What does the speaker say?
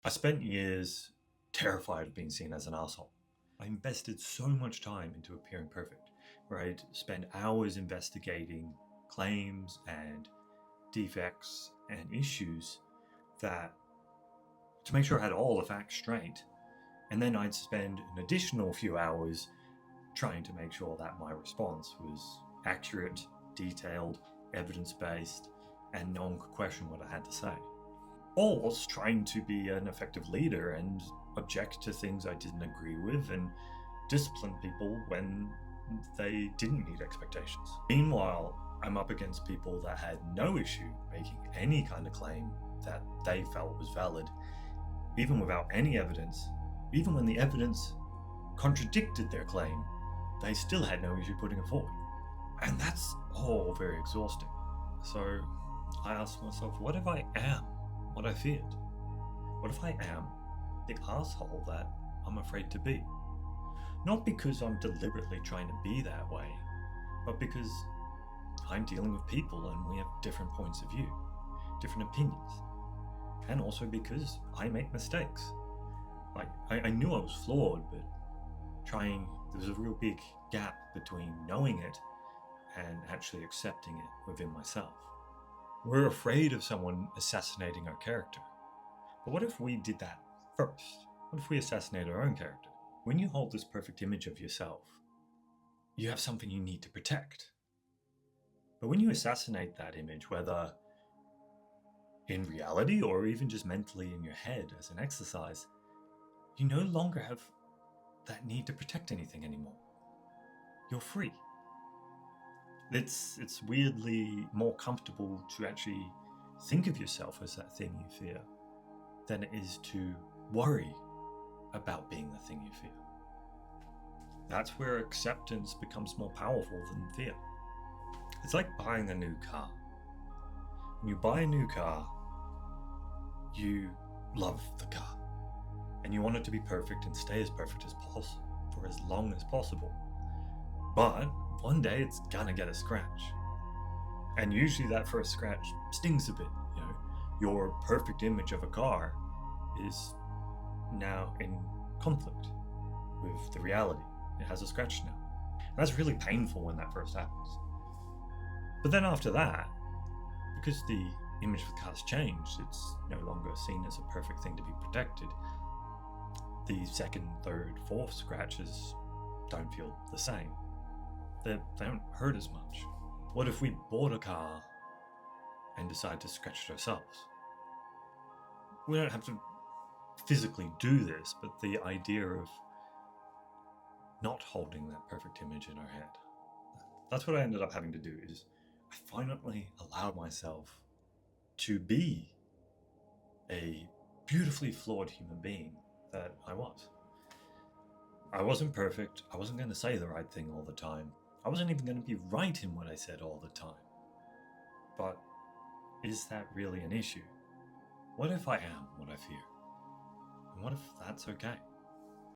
I spent years terrified of being seen as an asshole. I invested so much time into appearing perfect, where I'd spend hours investigating claims and defects and issues that to make sure I had all the facts straight. And then I'd spend an additional few hours trying to make sure that my response was accurate, detailed, evidence-based, and no one could question what I had to say. All whilst trying to be an effective leader and object to things I didn't agree with and discipline people when they didn't meet expectations. Meanwhile, I'm up against people that had no issue making any kind of claim that they felt was valid, even without any evidence. Even when the evidence contradicted their claim, they still had no issue putting it forward. And that's all very exhausting. So I asked myself, what if I am what I feared? What if I am the asshole that I'm afraid to be? Not because I'm deliberately trying to be that way, but because I'm dealing with people and we have different points of view, different opinions. And also because I make mistakes. Like, I knew I was flawed, but there was a real big gap between knowing it and actually accepting it within myself. We're afraid of someone assassinating our character. But what if we did that first? What if we assassinate our own character? When you hold this perfect image of yourself, you have something you need to protect. But when you assassinate that image, whether in reality or even just mentally in your head as an exercise, you no longer have that need to protect anything anymore. You're free. It's weirdly more comfortable to actually think of yourself as that thing you fear than it is to worry about being the thing you fear. That's where acceptance becomes more powerful than fear. It's like buying a new car. When you buy a new car, you love the car. And you want it to be perfect and stay as perfect as possible for as long as possible. But one day it's gonna get a scratch. And usually that first scratch stings a bit. Your perfect image of a car is now in conflict with the reality. It has a scratch now. And that's really painful when that first happens. But then after that, because the image of the car's changed, it's no longer seen as a perfect thing to be protected. The second, third, fourth scratches don't feel the same. They don't hurt as much. What if we bought a car and decide to scratch it ourselves? We don't have to physically do this, but the idea of not holding that perfect image in our head, that's what I ended up having to do. Is I finally allowed myself to be a beautifully flawed human being that I was. I wasn't perfect. I wasn't going to say the right thing all the time. I wasn't even going to be right in what I said all the time. But is that really an issue? What if I am what I fear? And what if that's okay?